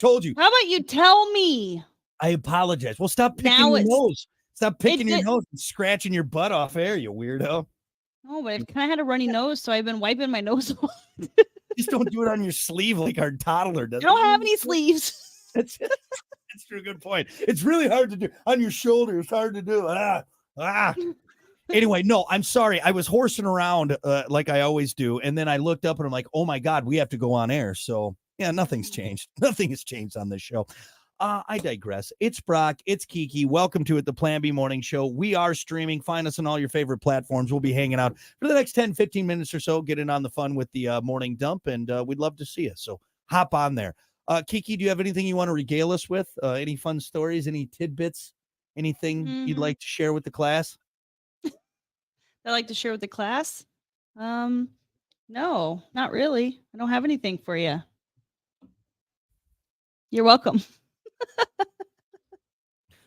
Told you. How about you tell me? I apologize. Well, stop picking Now your it's- nose. Stop picking your nose and scratching your butt off air, you weirdo. No, but I've kind of had a runny nose, so I've been wiping my nose off. Just don't do it on your sleeve like our toddler does. I don't have any sleeves. That's a good point. It's really hard to do on your shoulder. It's hard to do. Anyway, no, I'm sorry. I was horsing around like I always do, and then I looked up and I'm like, oh my God, we have to go on air. So yeah, nothing's changed. Nothing has changed on this show. I digress. It's Brock. It's Kiki. Welcome to it, the Plan B Morning Show. We are streaming. Find us on all your favorite platforms. We'll be hanging out for the next 10, 15 minutes or so, getting on the fun with the morning dump, and we'd love to see you. So hop on there. Kiki, do you have anything you want to regale us with? Any fun stories, any tidbits, anything you'd like to share with the class? I like to share with the class? No, not really. I don't have anything for you. You're welcome.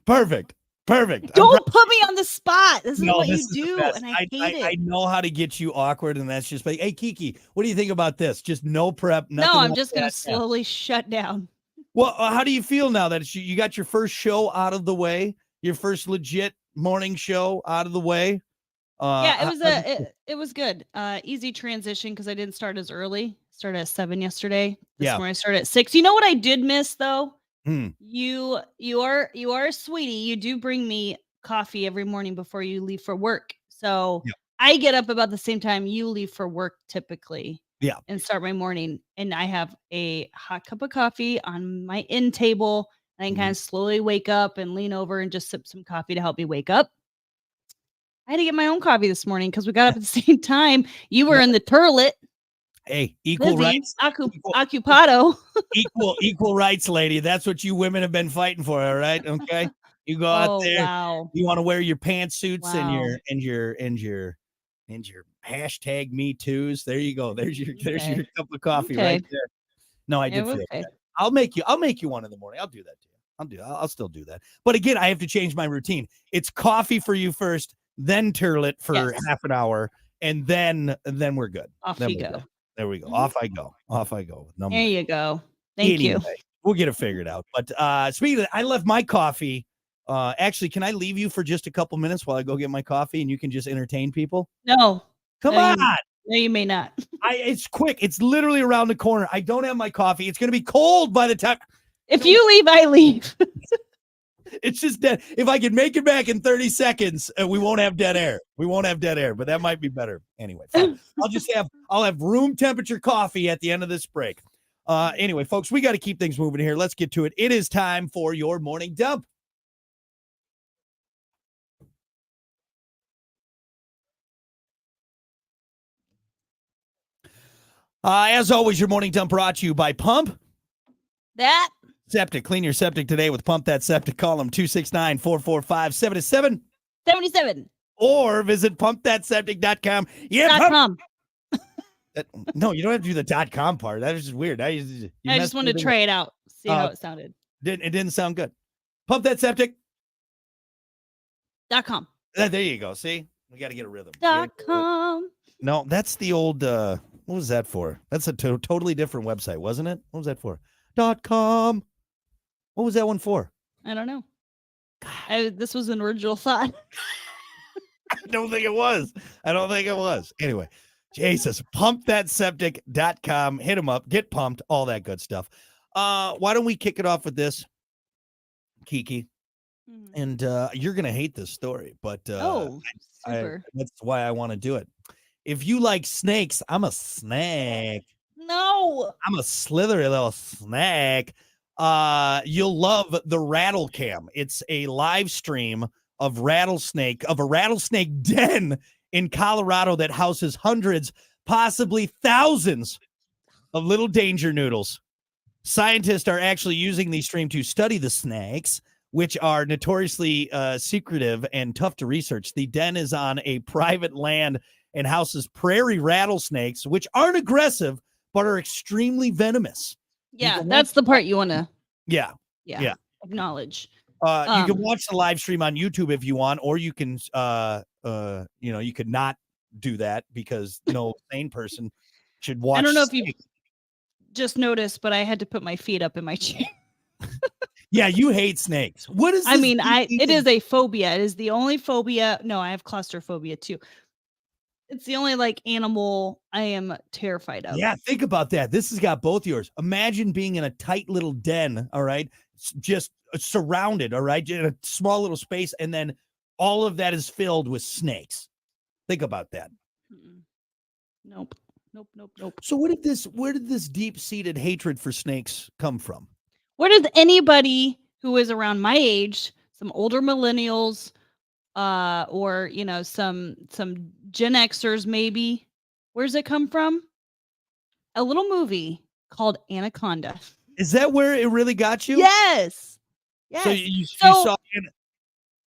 Perfect. Don't put me on the spot. This is what you do, and I hate it. I know how to get you awkward, and that's just like, hey, Kiki, what do you think about this? Just no prep. No, I'm just going to slowly shut down. Well, how do you feel now that you got your first show out of the way, your first legit morning show out of the way? Yeah, it was good. Easy transition because I didn't start as early. Started at 7 yesterday. This morning I started at 6. You know what I did miss though? You are a sweetie. You do bring me coffee every morning before you leave for work. So I get up about the same time you leave for work typically. Yeah. And start my morning. And I have a hot cup of coffee on my end table. And I can kind of slowly wake up and lean over and just sip some coffee to help me wake up. I had to get my own coffee this morning because we got up at the same time. You were in the turlet. Hey, equal rights. Occupado. equal rights, lady. That's what you women have been fighting for, all right? Okay. You go out there. Wow. You want to wear your pantsuits and your hashtag Me Too's. There you go. There's your cup of coffee right there. No, I did feel that. I'll make you one in the morning. I'll do that to you. I'll still do that. But again, I have to change my routine. It's coffee for you first, then turlet for half an hour, and then we're good. Off you go. There we go. Off I go. There you go. Thank you. We'll get it figured out. But speaking of that, I left my coffee. Actually, can I leave you for just a couple minutes while I go get my coffee and you can just entertain people? No. Come on. No, you may not. It's quick. It's literally around the corner. I don't have my coffee. It's going to be cold by the time. If you leave, I leave. It's just dead. If I can make it back in 30 seconds, we won't have dead air. But that might be better. Anyway, fine. I'll have room temperature coffee at the end of this break. Anyway, folks, we got to keep things moving here. Let's get to it. It is time for your morning dump. As always, your morning dump brought to you by Pump That Septic. Clean your septic today with Pump That Septic. Call them 269-445-7777. 77. Or visit pumpthatseptic.com. .com. No, you don't have to do the .com part. That is just weird. I just wanted to try it out, see how it sounded. It didn't sound good. Pumpthatseptic.com. There you go. See? We got to get a rhythm. .com. No, that's the old, what was that for? That's a totally different website, wasn't it? What was that for? .com. What was that one for? I don't know. This was an original thought. I don't think it was. Anyway, Jesus, pumpthatseptic.com. Hit them up. Get pumped. All that good stuff. Why don't we kick it off with this, Kiki? And you're going to hate this story, but super. That's why I want to do it. If you like snakes, I'm a snake. No. I'm a slithery little snake. You'll love the Rattle Cam. It's a live stream of a rattlesnake den in Colorado that houses hundreds, possibly thousands of little danger noodles. Scientists are actually using the stream to study the snakes, which are notoriously secretive and tough to research. The den is on a private land and houses prairie rattlesnakes, which aren't aggressive, but are extremely venomous. Yeah, that's the part you want to acknowledge. You can watch the live stream on YouTube if you want, or you can, you could not do that because no sane person should watch. I don't know if you just noticed, but I had to put my feet up in my chair. Yeah, you hate snakes. What is this? I mean, it is a phobia. It is the only phobia. No, I have claustrophobia too. It's the only like animal I am terrified of. Yeah, think about that. This has got both yours. Imagine being in a tight little den, all right? Just surrounded, all right, in a small little space, and then all of that is filled with snakes. Think about that. Nope. So where did this deep-seated hatred for snakes come from? Where does anybody who is around my age, some older millennials, or some Gen Xers maybe, where's it come from? A little movie called Anaconda. Is that where it really got you? Yes. So you saw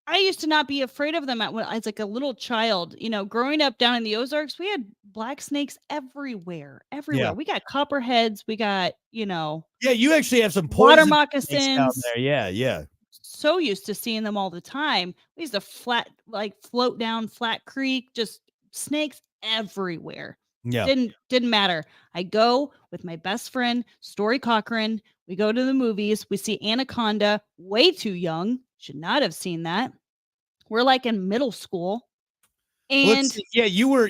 I used to not be afraid of them when I was like a little child. Growing up down in the Ozarks, we had black snakes everywhere. Yeah. We got copperheads. We got, Yeah, you actually have some water poison moccasins down there. Yeah. So used to seeing them all the time. We used to float down Flat Creek, just snakes everywhere. Yeah. Didn't matter. I go with my best friend, Story Cochran. We go to the movies. We see Anaconda, way too young. Should not have seen that. We're like in middle school. And you were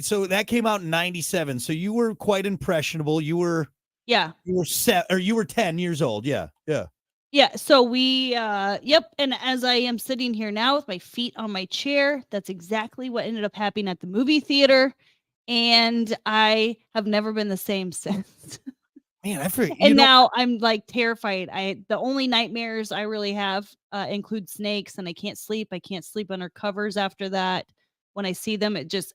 so that came out in 97. So you were quite impressionable. You were 10 years old. Yeah. So we and as I am sitting here now with my feet on my chair, that's exactly what ended up happening at the movie theater. And I have never been the same since. Man, I forget. And now I'm like terrified. The only nightmares I really have include snakes, and I can't sleep. I can't sleep under covers after that. When I see them, it just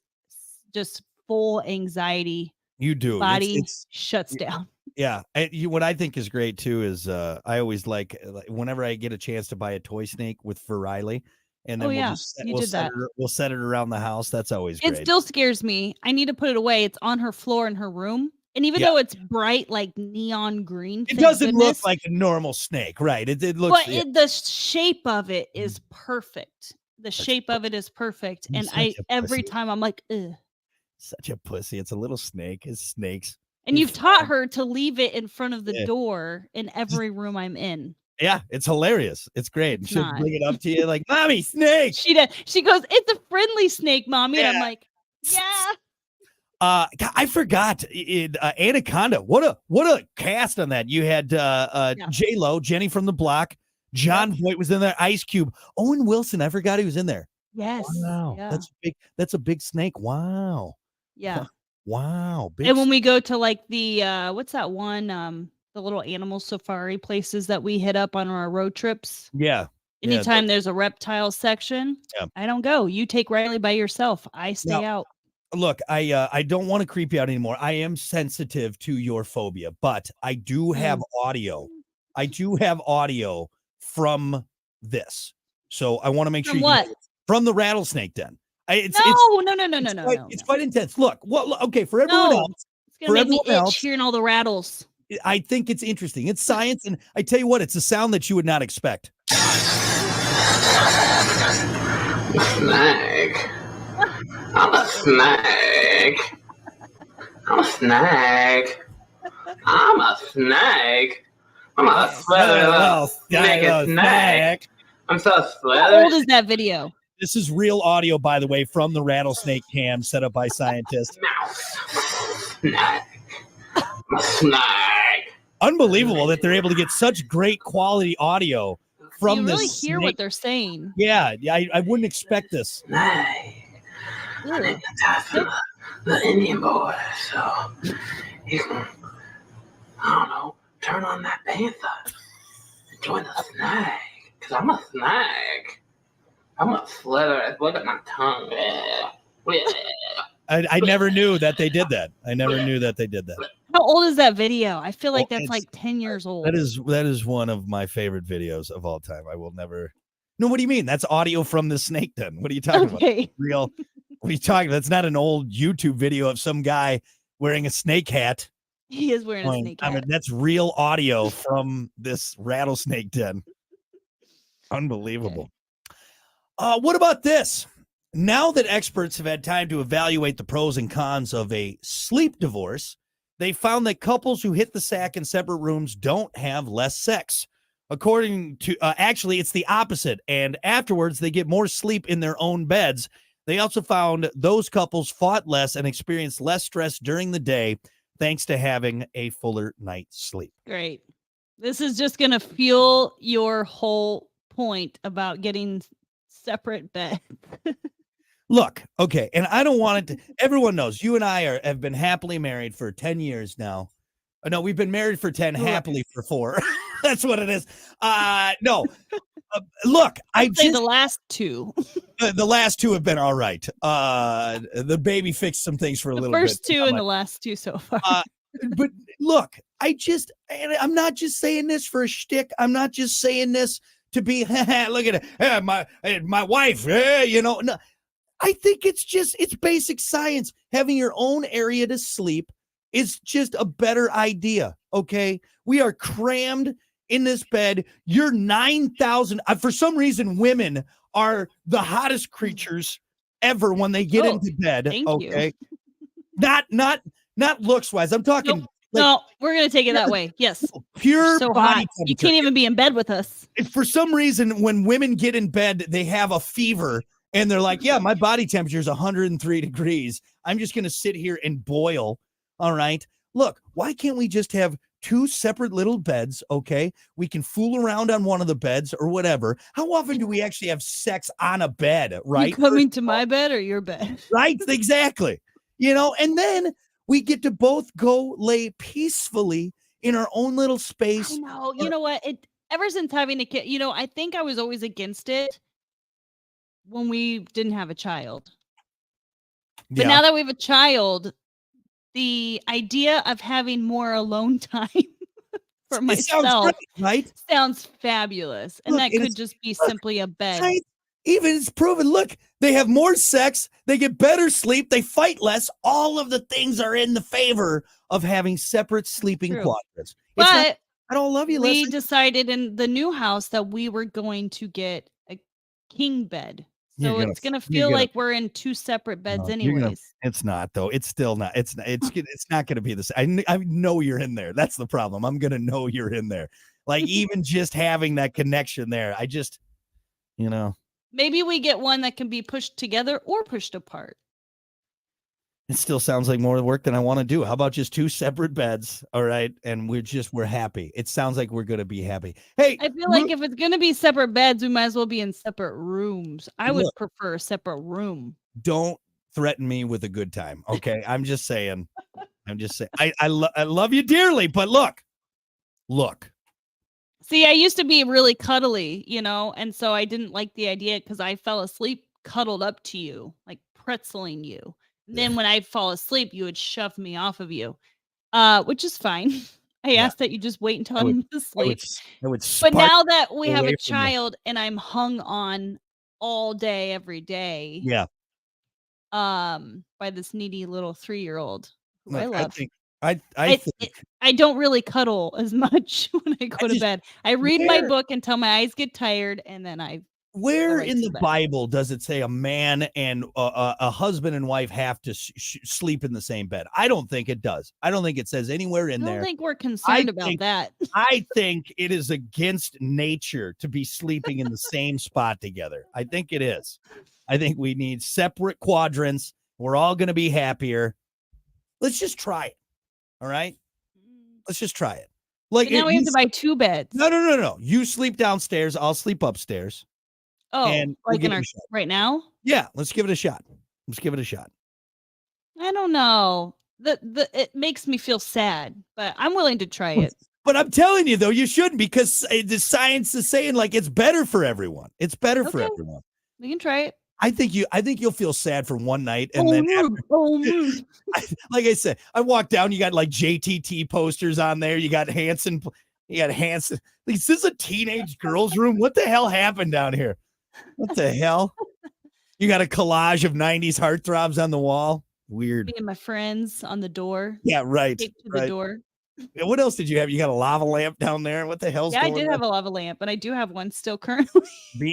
full anxiety. You do. Body shuts down. Yeah. What I think is great too is I always like whenever I get a chance to buy a toy snake with for Riley, and then we'll set it around the house. That's always great. It still scares me. I need to put it away. It's on her floor in her room. And even though it's bright, like neon green, it doesn't look like a normal snake, right? It looks. But the shape of it is perfect. The shape of it is perfect, and every time I'm like, ugh. Such a pussy. It's a little snake. It's snakes. And you've taught her to leave it in front of the door in every room I'm in. Yeah, it's hilarious. It's great. She'll bring it up to you like, "Mommy, snake." She does. She goes, "It's a friendly snake, Mommy." And I'm like, "Yeah." I forgot Anaconda. What a cast on that. You had J-Lo, Jenny from the Block, John Voight was in there, Ice Cube, Owen Wilson. I forgot he was in there. Yes. Wow. Yeah. That's a big snake. Wow. Yeah. Wow. And when we go to like the what's that one? The little animal safari places that we hit up on our road trips. Yeah. Anytime there's a reptile section, I don't go. You take Riley by yourself. I stay out. Look, I don't want to creep you out anymore. I am sensitive to your phobia, but I do have audio. I do have audio from this. So I want to make sure from the rattlesnake den. No. It's quite intense. Look, okay, for everyone else, it's gonna make me itch hearing all the rattles. I think it's interesting. It's science, and I tell you what, it's a sound that you would not expect. Snake. I'm a snake. I'm a snake. I'm a snake. I'm a slither naked snake. I'm so slither. How old is that video? This is real audio, by the way, from the rattlesnake cam set up by scientists. Snake. Unbelievable that they're able to get such great quality audio from this. You really hear what they're saying. Yeah, I wouldn't expect this. Snake. I need to talk to the Indian boy, so you can, I don't know, turn on that panther and join the snake. Because I'm a snake. I'm a slither. Look at my tongue. I never knew that they did that. How old is that video? I feel like that's like 10 years old. That is one of my favorite videos of all time. I will never. No, what do you mean? That's audio from the snake den. What are you talking about? Real. What are you talking about? That's not an old YouTube video of some guy wearing a snake hat. He is wearing a snake hat. I mean, that's real audio from this rattlesnake den. Unbelievable. Okay. What about this? Now that experts have had time to evaluate the pros and cons of a sleep divorce, they found that couples who hit the sack in separate rooms don't have less sex. According to, actually, it's the opposite. And afterwards, they get more sleep in their own beds. They also found those couples fought less and experienced less stress during the day thanks to having a fuller night's sleep. Great. This is just going to fuel your whole point about getting separate beds. Look, okay, and I don't want it to, everyone knows you and I have been happily married for 10 years now. No, we've been married for 10, happily for 4. That's what it is. No, look, I'd say the last 2. The last 2 have been all right. The baby fixed some things for a little bit. The first 2 and the last 2 so far. But look, and I'm not just saying this for a shtick. I'm not just saying this to be, look at it, my wife, no. I think it's basic science. Having your own area to sleep is just a better idea, okay? We are crammed in this bed. You're 9,000. For some reason, women are the hottest creatures ever when they get into bed, okay? Not looks-wise. I'm talking... Nope. No, we're going to take it that way. Yes. Pure so body hot. You can't even be in bed with us. For some reason, when women get in bed, they have a fever and they're like, yeah, my body temperature is 103 degrees. I'm just going to sit here and boil. All right. Look, why can't we just have 2 separate little beds? Okay. We can fool around on one of the beds or whatever. How often do we actually have sex on a bed? Right. You coming to my bed or your bed? Right. Exactly. And then we get to both go lay peacefully in our own little space. I know. You know what? Ever since having a kid, I think I was always against it when we didn't have a child. But now that we have a child, the idea of having more alone time for myself sounds great, right? Sounds fabulous. And that could just be simply a bed. Right? Even it's proven. Look, they have more sex. They get better sleep. They fight less. All of the things are in the favor of having separate sleeping quadrants. But I don't love you. We decided in the new house that we were going to get a king bed. So it's going to feel like we're in 2 separate beds anyways. It's not, though. It's still not. It's not going to be the same. I know you're in there. That's the problem. I'm going to know you're in there. Like, even just having that connection there, I just, Maybe we get one that can be pushed together or pushed apart. It still sounds like more work than I want to do. How about just 2 separate beds? All right. And we're happy. It sounds like we're going to be happy. Hey, I feel like if it's going to be separate beds, we might as well be in separate rooms. I would prefer a separate room. Don't threaten me with a good time. Okay. I'm just saying. I love you dearly, but look. See, I used to be really cuddly, and so I didn't like the idea because I fell asleep cuddled up to you, like pretzeling you. And then when I fall asleep, you would shove me off of you, which is fine. I ask that you just wait until I'm asleep. But now that we have a child and I'm hung on all day, every day, by this needy little 3-year-old who I love. I don't really cuddle as much when I go to bed. I read my book until my eyes get tired, and then Where in the Bible does it say a man and a husband and wife have to sleep in the same bed? I don't think it does. I don't think it says anywhere in there. I don't think we're concerned about that. I think it is against nature to be sleeping in the same spot together. I think it is. I think we need separate quadrants. We're all going to be happier. Let's just try it. All right. Let's just try it. Like, now we have to buy 2 beds. No. You sleep downstairs. I'll sleep upstairs. Oh, and like in our right now? Yeah. Let's give it a shot. I don't know. It makes me feel sad, but I'm willing to try it. But I'm telling you, though, you shouldn't, because the science is saying like it's better for everyone. It's better for everyone. We can try it. I think you'll feel sad for one night, and then like I said, I walk down. You got like JTT posters on there. You got Hanson. Like, is this a teenage girls' room? What the hell happened down here? What the hell? You got a collage of 90s heartthrobs on the wall. Weird. Me and my friends on the door. Yeah, right. Taped to the door. What else did you have? You got a lava lamp down there. What the hell's going on? Yeah, I did have a lava lamp, and I do have one still currently.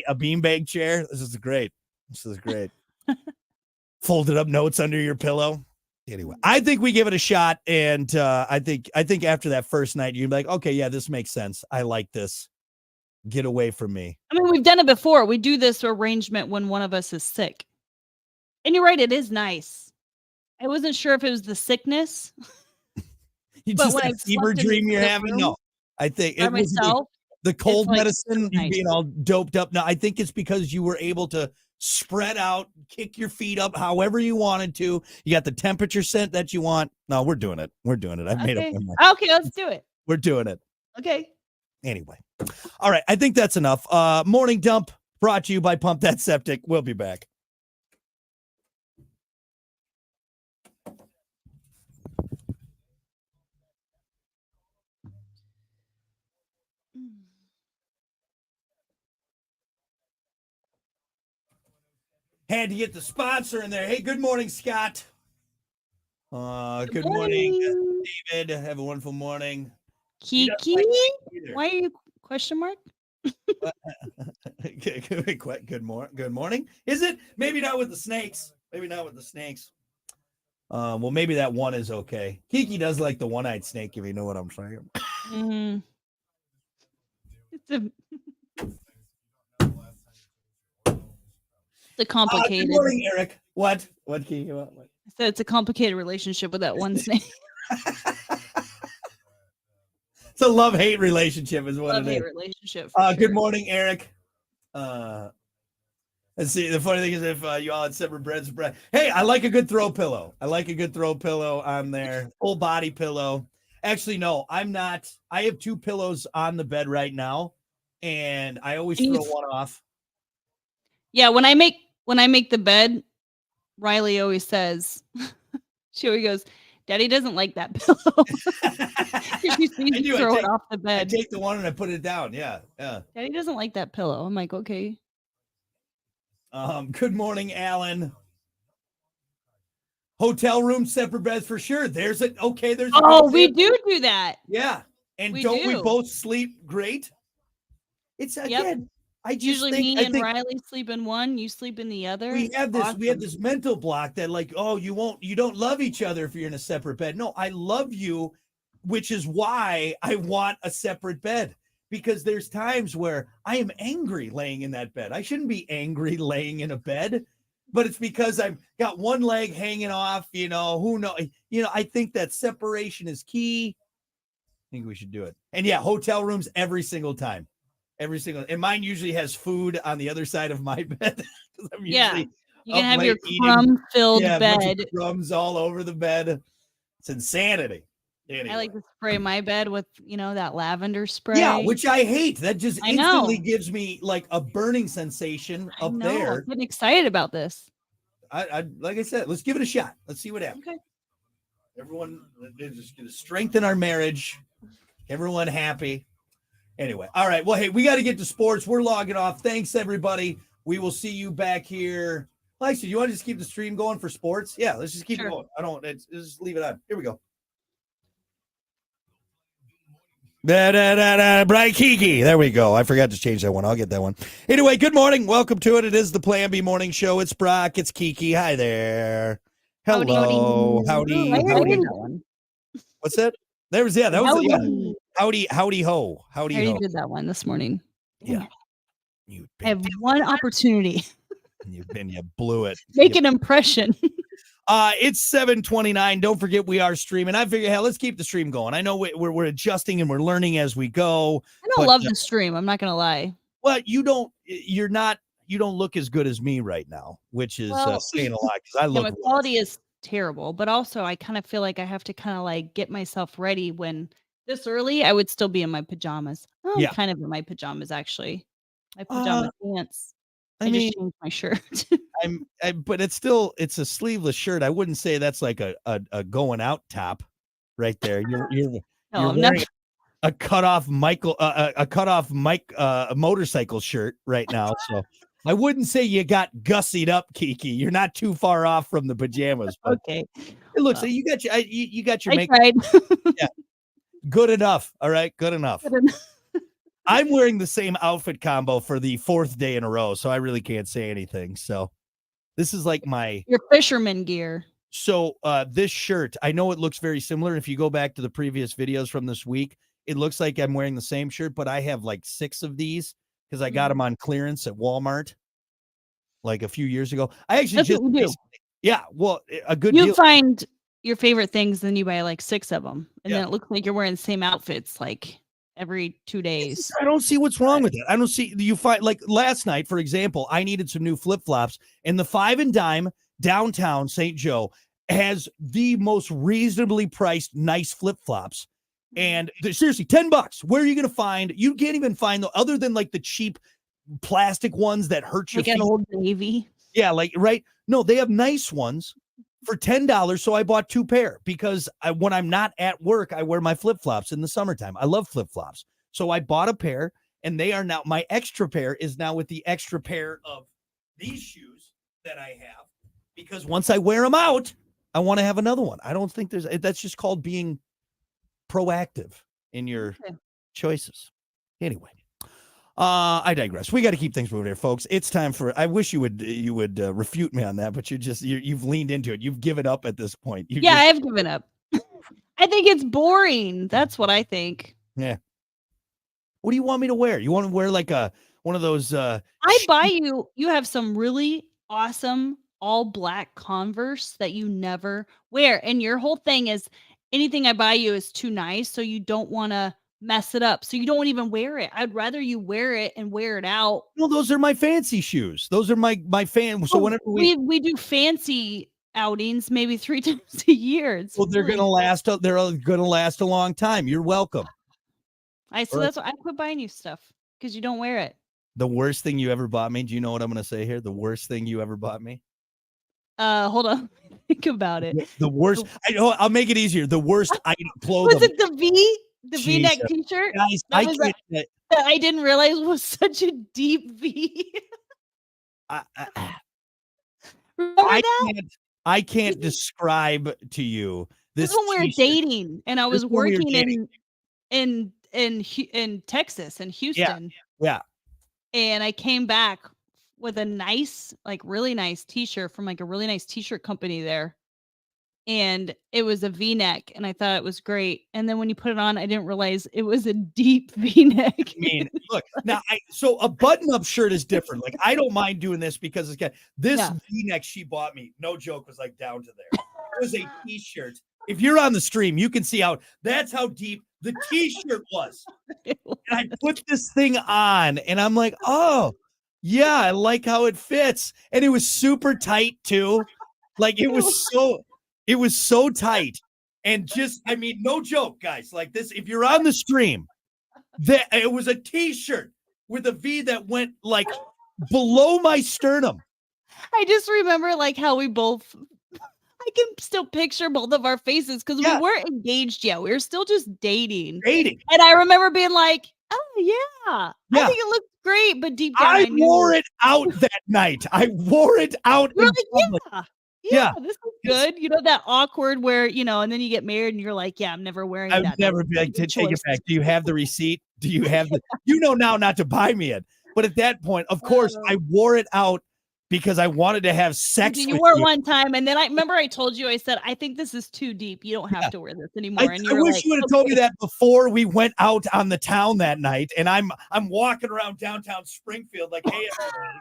A beanbag chair. This is great. Folded up notes under your pillow. Anyway, I think we give it a shot, and I think after that first night, you're like, okay, yeah, this makes sense. I like this. Get away from me. I mean, we've done it before. We do this arrangement when one of us is sick. And you're right, it is nice. I wasn't sure if it was the sickness. You just that fever dream you're having? No. I think it was the cold medicine, you being all doped up. No, I think it's because you were able to spread out, kick your feet up however you wanted to. You got the temperature set that you want. No, we're doing it. We're doing it. I've made up my mind. Okay, let's do it. We're doing it. Okay. Anyway. All right. I think that's enough. Morning Dump brought to you by Pump That Septic. We'll be back. Had to get the sponsor in there. Hey, good morning, Scott. Good morning, David. Have a wonderful morning. Kiki? Why are you question mark? Good morning. Is it? Maybe not with the snakes. Well, maybe that one is okay. Kiki does like the one-eyed snake, if you know what I'm saying. Mm-hmm. It's a complicated. Good morning, Eric. What, Kiki? What? I said it's a complicated relationship with that one snake. It's a love-hate relationship is what it is. Love-hate relationship. Good morning, Eric. Let's see. The funny thing is if you all had separate beds. Hey, I like a good throw pillow. On there. Full body pillow. Actually, no, I'm not. I have 2 pillows on the bed right now, and I always throw one off. Yeah, when I make the bed, Riley always says, she always goes, Daddy doesn't like that pillow. She sees you throw it off the bed. I take the one and I put it down. Yeah. Daddy doesn't like that pillow. I'm like, okay. Good morning, Alan. Hotel room, separate beds for sure. We do that. Yeah. And we both sleep great? It's again. Usually me and Riley sleep in one, you sleep in the other. We have this mental block that like, you don't love each other if you're in a separate bed. No, I love you, which is why I want a separate bed, because there's times where I am angry laying in that bed. I shouldn't be angry laying in a bed, but it's because I've got one leg hanging off, who knows? I think that separation is key. I think we should do it. And yeah, hotel rooms every single time. And mine usually has food on the other side of my bed. You can have your crumb-filled bed. Crumbs all over the bed. It's insanity. Anyway. I like to spray my bed with, that lavender spray. Yeah, which I hate. That just instantly gives me like a burning sensation up there. I'm getting excited about this. I like I said, let's give it a shot. Let's see what happens. Okay. Everyone is just going to strengthen our marriage. Everyone happy. Anyway, all right. Well, hey, we got to get to sports. We're logging off. Thanks, everybody. We will see you back here. Lexi, you want to just keep the stream going for sports? Yeah, let's just keep it going. Let's just leave it on. Here we go. Bright Kiki. There we go. I forgot to change that one. I'll get that one. Anyway, good morning. Welcome to it. It is the Plan B Morning Show. It's Brock. It's Kiki. Hi there. Hello. Howdy. What's that? That was Howdy ho. Howdy ho. I did that one this morning. Yeah. I have one opportunity. You blew it. Make an impression. It's 7:29. Don't forget we are streaming. I figure, hell, let's keep the stream going. I know we're adjusting and we're learning as we go. I don't love the stream. I'm not gonna lie. Well, you don't look as good as me right now, which is saying a lot because I look. My quality is terrible, but also I kind of feel like I have to kind of like get myself ready when this early. I would still be in my pajamas. Kind of in my pajamas actually. My pajama pants. I just changed my shirt. But it's a sleeveless shirt. I wouldn't say that's like a going out top right there. You're wearing a cutoff Mike motorcycle shirt right now. So I wouldn't say you got gussied up, Kiki. You're not too far off from the pajamas. But okay. It looks like you got your makeup. Tried. Yeah. Good enough. All right. Good enough. I'm wearing the same outfit combo for the 4th day in a row, so I really can't say anything. So this is like your fisherman gear. So this shirt, I know it looks very similar. If you go back to the previous videos from this week, it looks like I'm wearing the same shirt, but I have like 6 of these because I got them on clearance at Walmart like a few years ago. I actually That's what you do. Yeah, well, a good You deal. find your favorite things, then you buy like 6 of them, and Yeah. then it looks like you're wearing the same outfits like every 2 days. I don't see what's wrong with that. I don't see you find like last night, for example, I needed some new flip-flops, and the 5 and Dime downtown St. Joe has the most reasonably priced nice flip-flops. And they're seriously $10. Where are you going to find? You can't even find the other than like the cheap plastic ones that hurt your like feet. an Old Navy. Yeah, like right. No, they have nice ones for $10. So I bought 2 pair because when I'm not at work, I wear my flip-flops in the summertime. I love flip-flops. So I bought a pair, and they are now my extra pair is now with the extra pair of these shoes that I have, because once I wear them out, I want to have another one. I don't think that's just called being proactive in your choices. Anyway, I digress. We got to keep things moving here, folks. It's time for. I wish you would refute me on that, but you've leaned into it. You've given up at this point. I have given up. I think it's boring. That's what I think. Yeah. What do you want me to wear? You want to wear like one of those? I buy you. You have some really awesome all black Converse that you never wear, and your whole thing is anything I buy you is too nice, so you don't want to mess it up, so you don't even wear it. I'd rather you wear it and wear it out. No, those are my fancy shoes. Those are my fan. So whenever we do fancy outings, maybe 3 times a year. They're gonna last. They're gonna last a long time. You're welcome. That's why I quit buying you stuff, because you don't wear it. The worst thing you ever bought me. Do you know what I'm gonna say here? The worst thing you ever bought me. Hold on. Think about it. The worst. I'll make it easier. The worst item clothing. Was it the V-neck T-shirt? Guys, that I didn't realize was such a deep V. Remember that? I can't describe to you this. This when we were dating, and I was working in Texas, in Houston. Yeah. And I came back with a nice, like really nice T-shirt from like a really nice T-shirt company there. And it was a V-neck, and I thought it was great. And then when you put it on, I didn't realize it was a deep V-neck. I mean, look, now so a button-up shirt is different. Like, I don't mind doing this because it's got this V-neck she bought me, no joke, was like down to there. It was a T-shirt. If you're on the stream, you can see that's how deep the T-shirt was. And I put this thing on, and I'm like, oh, yeah, I like how it fits. And it was super tight too. Like it was so tight. And just, I mean, no joke, guys. Like this, if you're on the stream, it was a T-shirt with a V that went like below my sternum. I just remember like how we both, I can still picture both of our faces because we weren't engaged yet. We were still just dating. And I remember being like, oh, yeah. I think it looked great, but deep down, I wore it out that night. I wore it out. You're like, yeah, this is good. You know, that awkward where, and then you get married and you're like, yeah, I'm never wearing that. I'd never be like, to take it back. Do you have the receipt? Do you have now not to buy me it. But at that point, of course, I wore it out because I wanted to have sex with you. You wore it one time, and then I remember I told you, I said, I think this is too deep. You don't have to wear this anymore. I wish you would have told me that before we went out on the town that night, and I'm walking around downtown Springfield like, hey, everybody.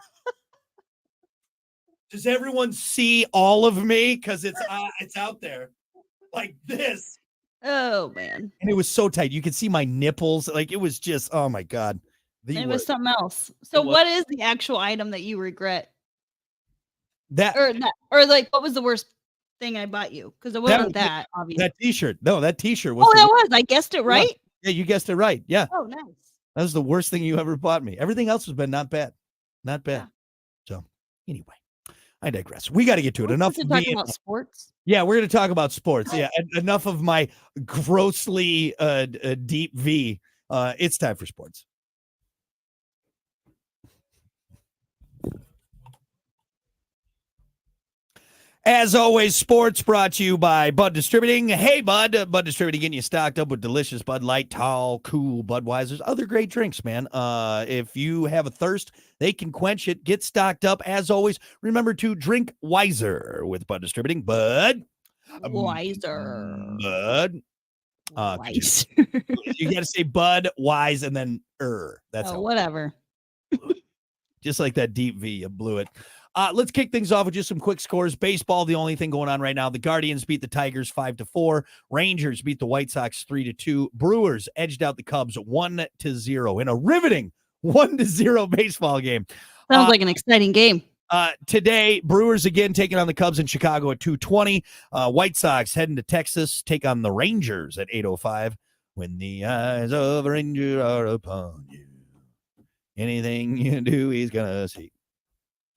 Does everyone see all of me? Because it's out there like this. Oh, man. And it was so tight. You could see my nipples. Like, it was just, oh, my God. It was something else. So what is the actual item that you regret? Or like, what was the worst thing I bought you? Because it wasn't that, obviously. That T-shirt. No, that T-shirt was. Oh, that was. I guessed it right? Yeah, you guessed it right. Yeah. Oh, nice. That was the worst thing you ever bought me. Everything else has been not bad. Not bad. Yeah. So, anyway. I digress. We got to get to it. Enough to talk about sports. Yeah, we're going to talk about sports. Yeah, enough of my grossly deep V. It's time for sports. As always, sports brought to you by Bud Distributing. Hey, Bud. Bud Distributing getting you stocked up with delicious Bud Light, tall, cool Budweisers, other great drinks, man. If you have a thirst, they can quench it. Get stocked up. As always, remember to drink wiser with Bud Distributing. Bud. Wiser. Bud. Wise. You got to say Bud, Wise, and then That's whatever. Just like that deep V, you blew it. Let's kick things off with just some quick scores. Baseball, the only thing going on right now. The Guardians beat the Tigers 5-4. Rangers beat the White Sox 3-2. Brewers edged out the Cubs 1-0 in a riveting 1-0 baseball game. Sounds like an exciting game. Today, Brewers again taking on the Cubs in Chicago at 2:20. White Sox heading to Texas, take on the Rangers at 8:05. When the eyes of a Ranger are upon you, anything you do, he's gonna see.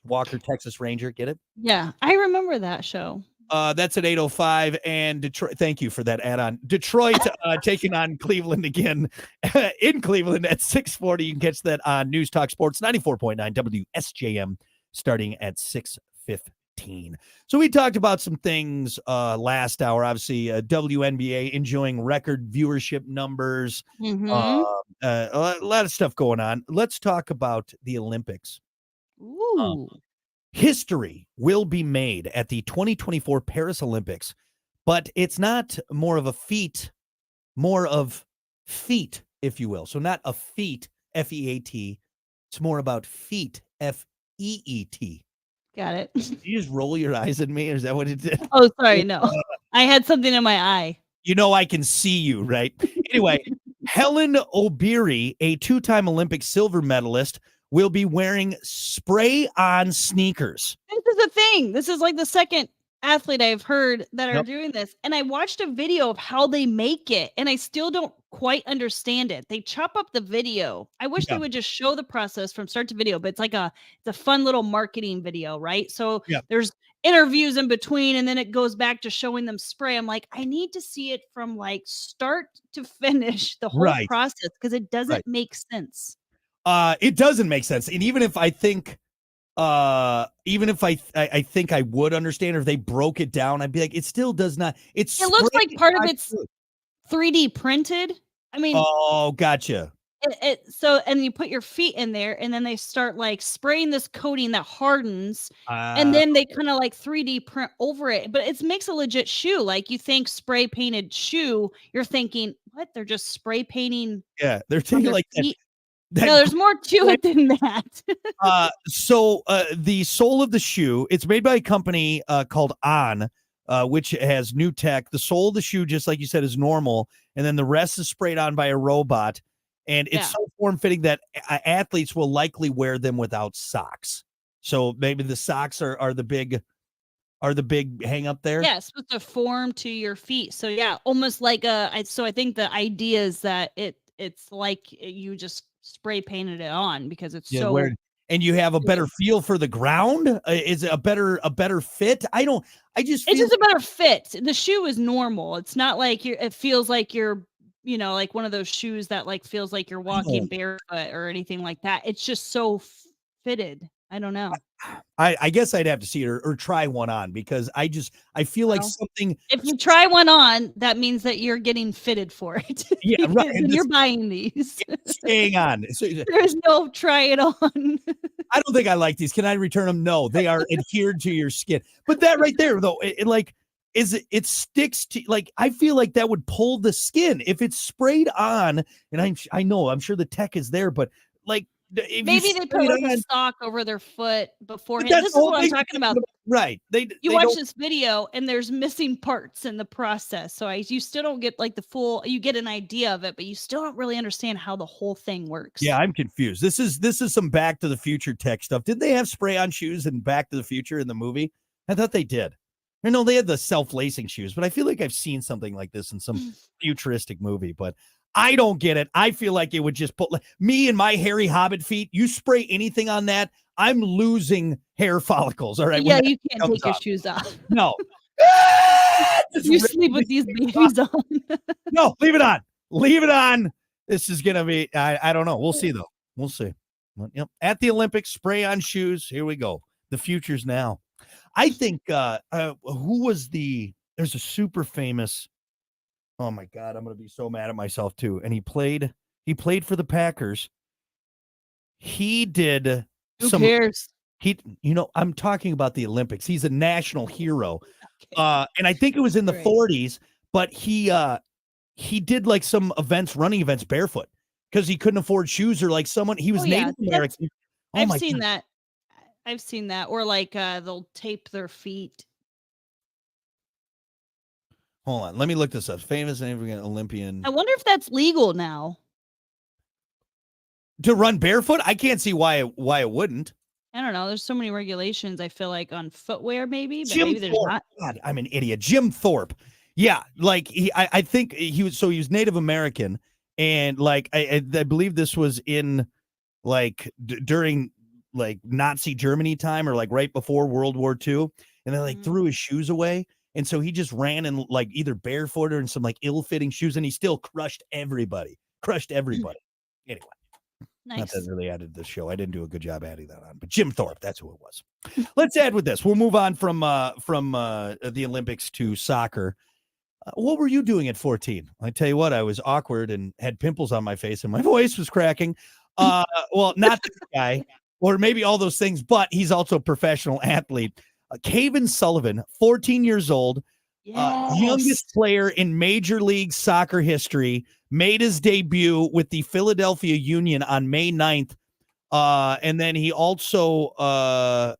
Walker, Texas Ranger, get it? Yeah, I remember that show. That's at 8:05, and Detroit. Thank you for that add-on. Detroit taking on Cleveland again in Cleveland at 6:40. You can catch that on News Talk Sports 94.9 WSJM starting at 6:15. So we talked about some things last hour. Obviously, WNBA enjoying record viewership numbers. Mm-hmm. A lot of stuff going on. Let's talk about the Olympics. Ooh. History will be made at the 2024 Paris Olympics, but it's not more of a feat, more of feet, if you will. So not a feat, F-E-A-T. It's more about feet, F-E-E-T. Got it. Did you just roll your eyes at me, or is that what it did? Oh, sorry, no. I had something in my eye. You know I can see you, right? Anyway, Helen Obiri, a two-time Olympic silver medalist, will be wearing spray-on sneakers. This is the thing. This is like the second athlete I've heard that are doing this. And I watched a video of how they make it, and I still don't quite understand it. They chop up the video. I wish they would just show the process from start to video, but it's a fun little marketing video, right? So there's interviews in between, and then it goes back to showing them spray. I'm like, I need to see it from like start to finish, the whole process, because it doesn't make sense. It doesn't make sense. And even if I think, I think I would understand, or if they broke it down, I'd be like, it still does not. It looks like part of it's 3D printed. I mean, oh, gotcha. So, and you put your feet in there, and then they start like spraying this coating that hardens, and then they kind of like 3D print over it. But it makes a legit shoe. Like, you think spray painted shoe, you're thinking, what? They're just spray painting. Yeah, they're taking like that. No, there's more to it than that. So the sole of the shoe, it's made by a company called On, which has new tech. The sole of the shoe, just like you said, is normal, and then the rest is sprayed on by a robot. And it's so form-fitting that athletes will likely wear them without socks. So maybe the socks are the big hang up there. Yeah, it's supposed to form to your feet. So yeah, almost like so I think the idea is that it's like you just spray painted it on, because it's so weird. And you have a better feel for the ground. Is it a better fit? It's just a better fit. The shoe is normal. It's not like it feels like you're, like one of those shoes that like feels like you're walking barefoot or anything like that. It's just so fitted. I don't know. I guess I'd have to see it or try one on, because I feel like something. If you try one on, that means that you're getting fitted for it. Yeah, right. And you're buying these. Staying on. So, there's no try it on. I don't think I like these. Can I return them? No, they are adhered to your skin. But that right there, though, it sticks to, like, I feel like that would pull the skin if it's sprayed on. And I'm sure the tech is there, but like, maybe they put like a sock over their foot beforehand. This is what I'm talking about. Right. You watch this video and there's missing parts in the process. So you still don't get like the full, you get an idea of it, but you still don't really understand how the whole thing works. Yeah, I'm confused. This is some Back to the Future tech stuff. Did they have spray on shoes in Back to the Future in the movie? I thought they did. I know they had the self-lacing shoes, but I feel like I've seen something like this in some futuristic movie, but I don't get it. I feel like it would just put me and my hairy hobbit feet. You spray anything on that, I'm losing hair follicles. All right. Yeah, you can't take your shoes off. No. You sleep with these babies on. No, leave it on. Leave it on. This is gonna be. I don't know. We'll see though. We'll see. Yep. At the Olympics, spray on shoes. Here we go. The future's now. I think. Who was there's a super famous. Oh my God, I'm gonna be so mad at myself too. And he played for the Packers. He did. Who cares? I'm talking about the Olympics. He's a national hero. Okay. And I think it was in the 40s, but he he did like some running events barefoot because he couldn't afford shoes or like someone. He was Native American. Oh I've seen that. I've seen that. Or like they'll tape their feet. Hold on. Let me look this up. Famous Olympian. I wonder if that's legal now. To run barefoot? I can't see why it wouldn't. I don't know. There's so many regulations, I feel like, on footwear, maybe, but Jim maybe there's Thorpe. not. God, I'm an idiot. Jim Thorpe. Yeah, like I think he was Native American, and like I believe this was in like during like Nazi Germany time or like right before World War II, and they like threw his shoes away, and so he just ran in like either barefoot or in some like ill-fitting shoes, and he still crushed everybody. Anyway. Nice. Not that really added to the show. I didn't do a good job adding that on, but Jim Thorpe, that's who it was. Let's add with this. We'll move on from the Olympics to soccer. What were you doing at 14? I tell you what, I was awkward and had pimples on my face and my voice was cracking. Well, not this guy, or maybe all those things, but he's also a professional athlete. Caven Sullivan, 14 years old, youngest player in Major League Soccer history, made his debut with the Philadelphia Union on May 9th. And then he also, what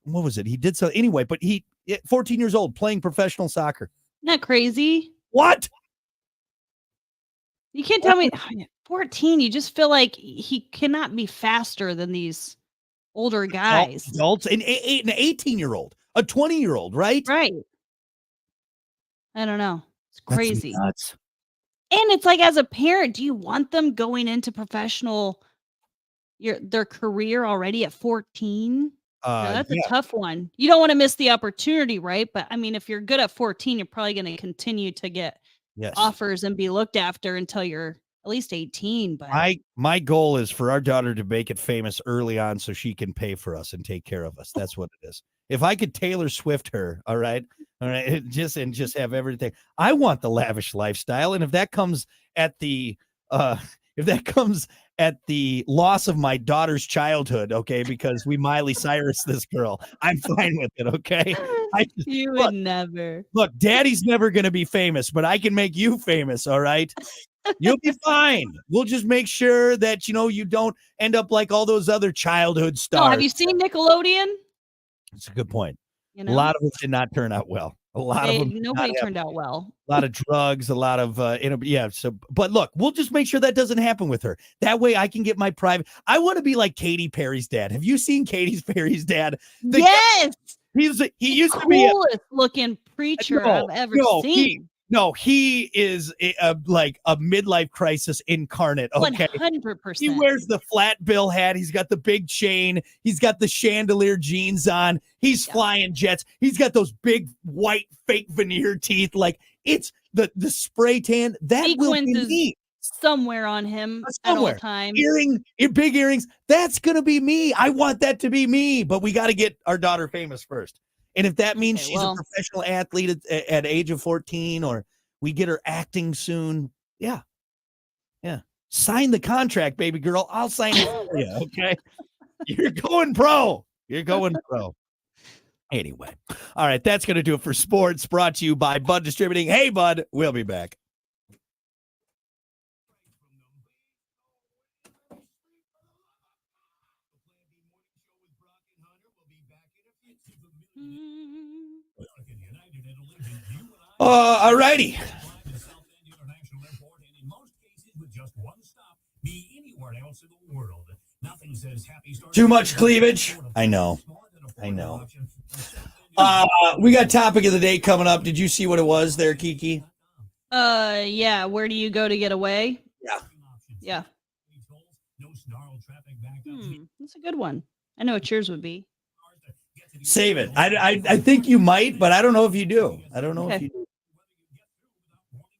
was it? He did so anyway, but 14 years old playing professional soccer. Isn't that crazy? What? You can't tell me 14. You just feel like he cannot be faster than these older guys. Adults, an 18-year-old, a 20-year-old, right? Right. I don't know. It's crazy. That's nuts. And it's like, as a parent, do you want them going into their career already at 14? That's a tough one. You don't want to miss the opportunity, right? But I mean, if you're good at 14, you're probably going to continue to get offers and be looked after until you're at least 18. But my goal is for our daughter to make it famous early on so she can pay for us and take care of us. That's what it is. If I could Taylor Swift her, all right, just have everything. I want the lavish lifestyle, and if that comes at the loss of my daughter's childhood, okay, because we Miley Cyrus this girl, I'm fine with it, okay? You would never. Look, daddy's never going to be famous, but I can make you famous, all right? You'll be fine. We'll just make sure that, you don't end up like all those other childhood stars. Oh, have you seen Nickelodeon? That's a good point. A lot of them did not turn out well. Nobody turned out well. A lot of drugs, a lot of but look, we'll just make sure that doesn't happen with her. That way I can get my private. I want to be like Katy Perry's dad. Have you seen Katy Perry's dad? Yes. He used to be the coolest looking preacher I've ever seen. He is like a midlife crisis incarnate. Okay, 100%. He wears the flat bill hat. He's got the big chain. He's got the chandelier jeans on. He's flying jets. He's got those big white fake veneer teeth. Like it's the spray tan. That will be me. Somewhere on him at all times. Big earrings. That's gonna be me. I want that to be me. But we got to get our daughter famous first. And if that means she's a professional athlete at the age of 14, or we get her acting soon, yeah. Sign the contract, baby girl. I'll sign it for you, okay? You're going pro. Anyway, all right, that's going to do it for sports, brought to you by Bud Distributing. Hey, Bud, we'll be back. All righty. Too much cleavage. I know. We got topic of the day coming up. Did you see what it was there, Kiki? Yeah. Where do you go to get away? Yeah. That's a good one. I know what yours would be. Save it. I think you might, but I don't know if you do. I don't know if you do.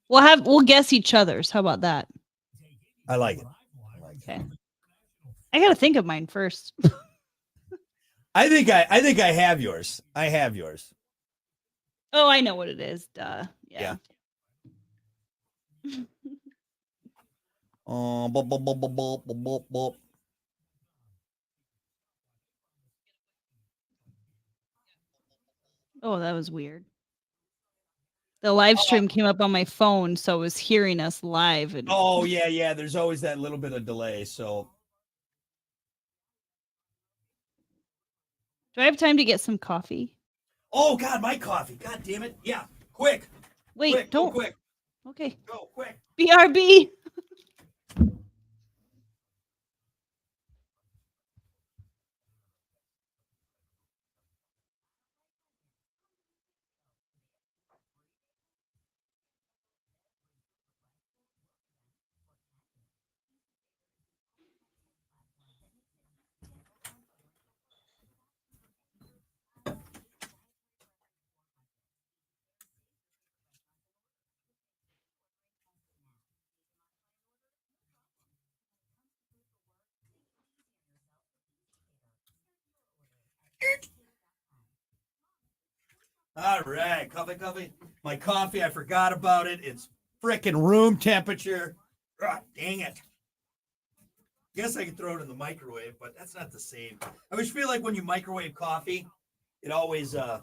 We'll guess each other's. How about that? I like it. Okay. I gotta think of mine first. I think I have yours. I have yours. Oh, I know what it is. Duh. Yeah. Oh, Oh, that was weird. The live stream came up on my phone, so it was hearing us live. And... Oh, yeah. There's always that little bit of delay, so. Do I have time to get some coffee? Oh, God, my coffee. God damn it. Yeah, quick. Wait, quick, don't. Quick. Okay. Go, quick. BRB. All right, coffee. My coffee, I forgot about it. It's freaking room temperature. God dang it. Guess I could throw it in the microwave, but that's not the same. I always feel like when you microwave coffee, it always it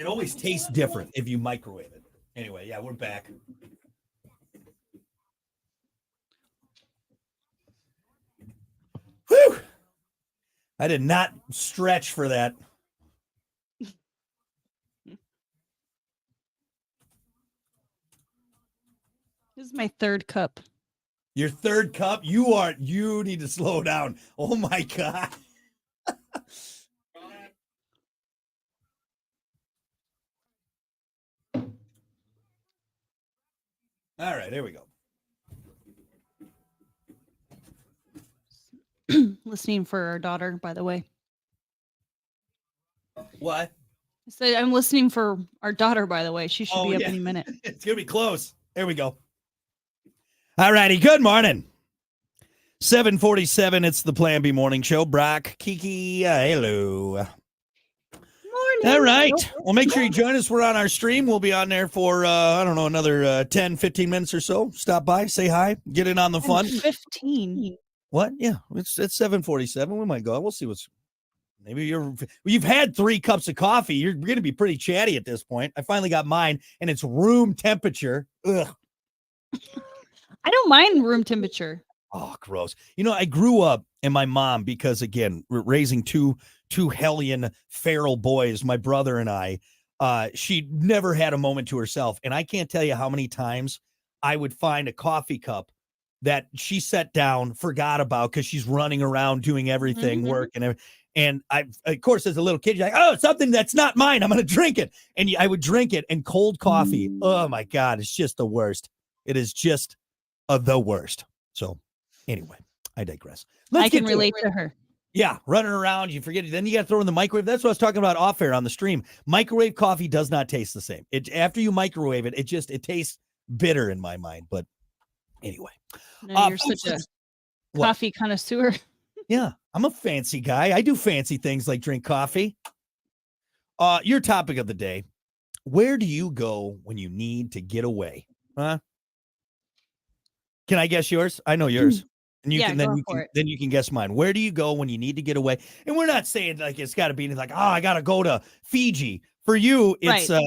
always tastes different if you microwave it. Anyway, yeah, we're back. Whew. I did not stretch for that. This is my third cup. Your third cup? You need to slow down. Oh my God. All right, there we go. Listening for our daughter, by the way. What? I said I'm listening for our daughter, by the way. She should be up any minute. It's going to be close. There we go. All righty. Good morning. 7:47. It's the Plan B Morning Show. Brock, Kiki, hello. Morning. All right. Well, make sure you join us. We're on our stream. We'll be on there for, another 10, 15 minutes or so. Stop by, say hi, get in on the fun. 15. What? Yeah, it's 7:47. We might go. We'll see maybe you've had 3 cups of coffee. You're going to be pretty chatty at this point. I finally got mine, and it's room temperature. Ugh. I don't mind room temperature. Oh, gross. I grew up, and my mom, because again, we're raising two hellion feral boys, my brother and I, she never had a moment to herself. And I can't tell you how many times I would find a coffee cup that she set down, forgot about because she's running around doing everything, work and everything. And I, of course, as a little kid, you're like, oh, something that's not mine. I'm going to drink it. And I would drink it, and cold coffee. Oh my God. It's just the worst. It is just the worst. So anyway, I digress. I can relate to her. Yeah. Running around. You forget it. Then you got to throw in the microwave. That's what I was talking about off air on the stream. Microwave coffee does not taste the same. After you microwave it, it tastes bitter in my mind. But anyway, no, you're such a coffee connoisseur. Yeah, I'm a fancy guy. I do fancy things like drink coffee. Your topic of the day: where do you go when you need to get away? Huh? Can I guess yours? I know yours, and you you can guess mine. Where do you go when you need to get away? And we're not saying like it's got to be like, oh, I got to go to Fiji. For you, it's a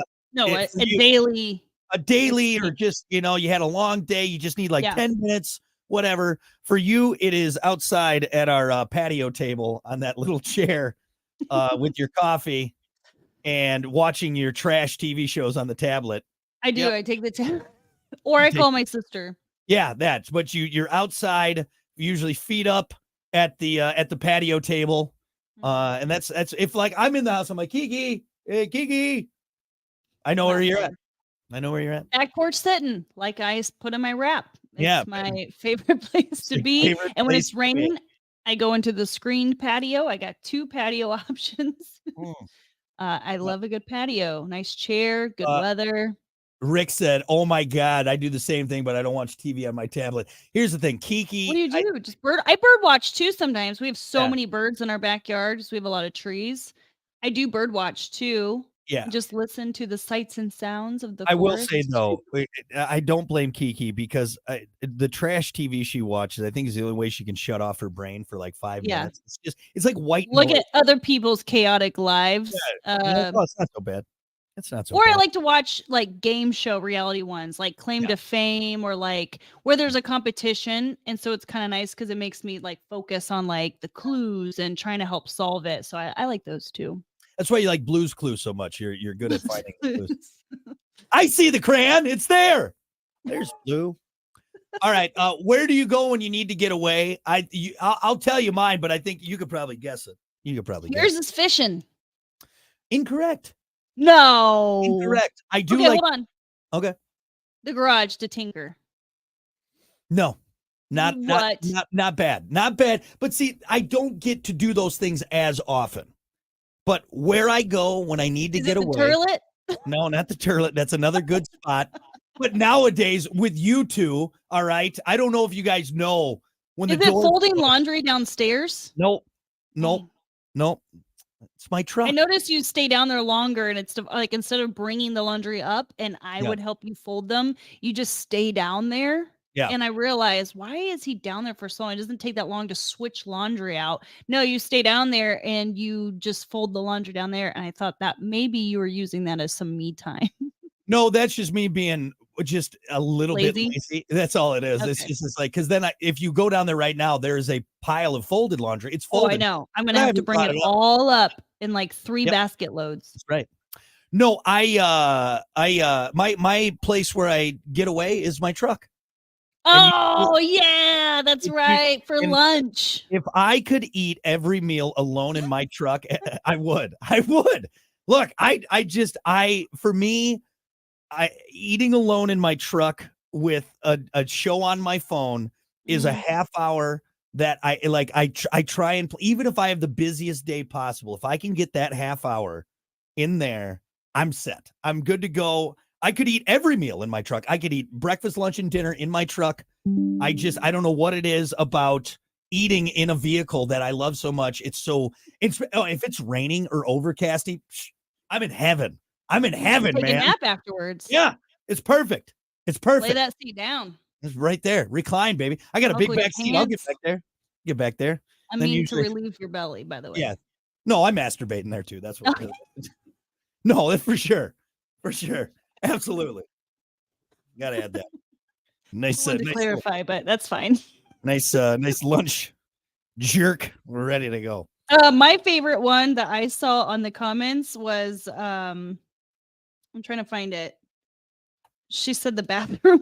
daily, or just you had a long day. You just need like 10 minutes. Whatever. For you, it is outside at our patio table on that little chair with your coffee and watching your trash TV shows on the tablet. I do. Yep. I take the tablet, or I call my sister. Yeah, that's. But you're outside, usually feet up at the patio table, and that's if like I'm in the house, I'm like Kiki, hey Kiki. I know where you're at. Back porch sitting, like I put in my wrap. It's my favorite place to be. And when it's raining, I go into the screened patio. I got 2 patio options. I love a good patio. Nice chair, good weather. Rick said, oh my God, I do the same thing, but I don't watch TV on my tablet. Here's the thing, Kiki. What do you do? I bird watch too sometimes. We have so many birds in our backyard because we have a lot of trees. I do bird watch too. Yeah. Just listen to the sights and sounds of the I will forest. say though, I don't blame Kiki because the trash TV she watches, I think, is the only way she can shut off her brain for like 5 Yeah. minutes. It's like white Look noise. at other people's chaotic lives. No, it's not so bad. It's not so Or bad. I like to watch like game show reality ones, like Claim to Fame, or like where there's a competition, and so it's kind of nice because it makes me like focus on like the clues and trying to help solve it. So I like those too. That's why you like Blue's Clues so much. You're good at finding clues. Clues. I see the crayon. It's there. There's Blue. All right. Where do you go when you need to get away? I'll tell you mine, but I think you could probably guess it. You could probably guess. Yours is fishing. Incorrect. No. Incorrect. I do Okay, like. hold on. Okay. The garage to tinker. No. Not What? not bad. Not bad. But see, I don't get to do those things as often. But where I go when I need to Is get it the away. turlet? No, not the turlet. That's another good spot. But nowadays with you two, all right. I don't know if you guys know when Is the it door folding laundry downstairs? Nope. Dang. It's my truck. I noticed you stay down there longer, and it's like instead of bringing the laundry up and I would help you fold them, you just stay down there. Yeah. And I realized, why is he down there for so long? It doesn't take that long to switch laundry out. No, you stay down there and you just fold the laundry down there. And I thought that maybe you were using that as some me time. No, that's just me being just a little bit lazy. That's all it is. Okay. It's just like, because then if you go down there right now, there is a pile of folded laundry. It's Oh, folded. I know. I'm going to have to bring it all up in like 3 basket loads. That's right. No, my place where I get away is my truck. Oh, yeah, that's right. For lunch. If I could eat every meal alone in my truck, I would. Look, for me, eating alone in my truck with a show on my phone is a half hour that I try and even if I have the busiest day possible, if I can get that half hour in there, I'm set. I'm good to go. I could eat every meal in my truck. I could eat breakfast, lunch, and dinner in my truck. I don't know what it is about eating in a vehicle that I love so much. If it's raining or overcasting, I'm in heaven. I'm in heaven, Take man. a nap afterwards. Yeah, it's perfect. It's perfect. Lay that seat down. It's right there. Recline, baby. I got a big back seat. I'll get back there. Get back there. I mean, to relieve your belly, by the way. Yeah. No, I'm masturbating there too. That's what. No, that's for sure. For sure. Absolutely. Gotta add that. Nice. To clarify, but that's fine. Nice lunch jerk. We're ready to go. My favorite one that I saw on the comments was I'm trying to find it. She said the bathroom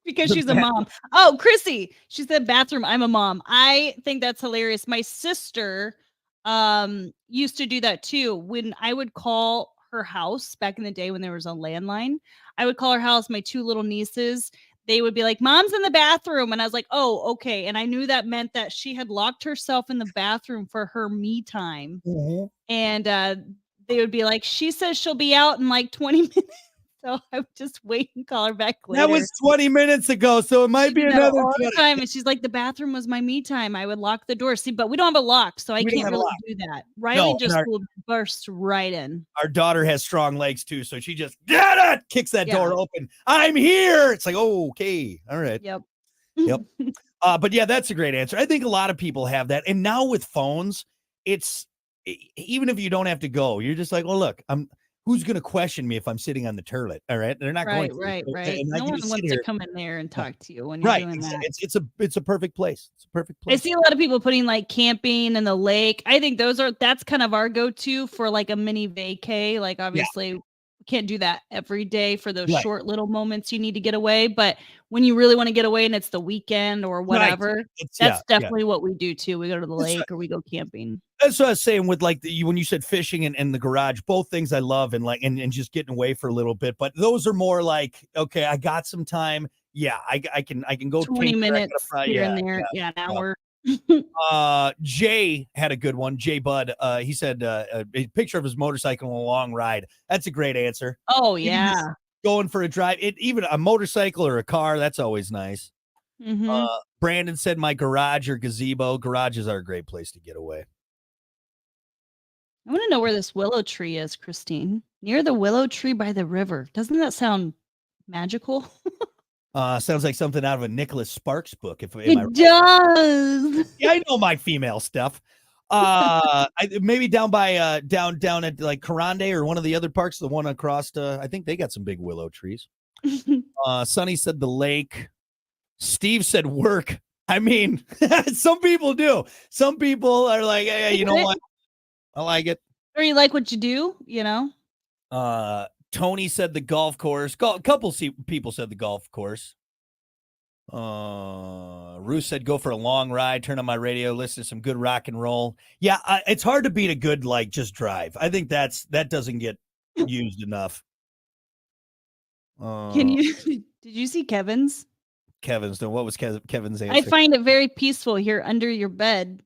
because she's a mom. Oh, Chrissy. She said bathroom. I'm a mom. I think that's hilarious. My sister used to do that too. When I would call her house back in the day when there was a landline, I would call her house. My 2 little nieces, they would be like, "Mom's in the bathroom." And I was like, "Oh, okay." And I knew that meant that she had locked herself in the bathroom for her me time. Mm-hmm. And they would be like, "She says she'll be out in like 20 minutes." So I would just wait and call her back later. That was 20 minutes ago, so it might be another time. And she's like, "The bathroom was my me time. I would lock the door." See, but we don't have a lock, so I can't really do that. Riley will burst right in. Our daughter has strong legs too, so she just kicks that door open. I'm here. It's like, oh, okay, all right. Yep. But yeah, that's a great answer. I think a lot of people have that, and now with phones, it's even if you don't have to go, you're just like, well, look, who's going to question me if I'm sitting on the turlet? All right. They're not going to. Right. No one wants to come in there and talk to you when you're doing that. It's a perfect place. It's a perfect place. I see a lot of people putting like camping and the lake. I think that's kind of our go-to for like a mini vacay. Like obviously we can't do that every day for those short little moments you need to get away. But when you really want to get away and it's the weekend or whatever, that's definitely what we do too. We go to the lake or we go camping. That's what I was saying with like when you said fishing and the garage, both things I love and and just getting away for a little bit. But those are more like, okay, I got some time. Yeah, I can go 20 minutes here and there. Yeah, an hour. Jay had a good one. Jay Bud. He said a picture of his motorcycle on a long ride. That's a great answer. Oh yeah. Going for a drive. Even a motorcycle or a car. That's always nice. Mm-hmm. Brandon said my garage or gazebo. Garages are a great place to get away. I want to know where this willow tree is, Christine. Near the willow tree by the river. Doesn't that sound magical? Sounds like something out of a Nicholas Sparks book. It does. Yeah, I know my female stuff. Maybe down by down at like Karande or one of the other parks, the one across. I think they got some big willow trees. Sonny said the lake. Steve said work. I mean, some people do. Some people are like, hey, you know what? I like it. Or you like what you do, you know? Tony said the golf course. A couple people said the golf course. Ruth said go for a long ride, turn on my radio, listen to some good rock and roll. Yeah, it's hard to beat a good like just drive. I think that doesn't get used enough. Did you see Kevin's? What was Kevin's answer? I find it very peaceful here under your bed.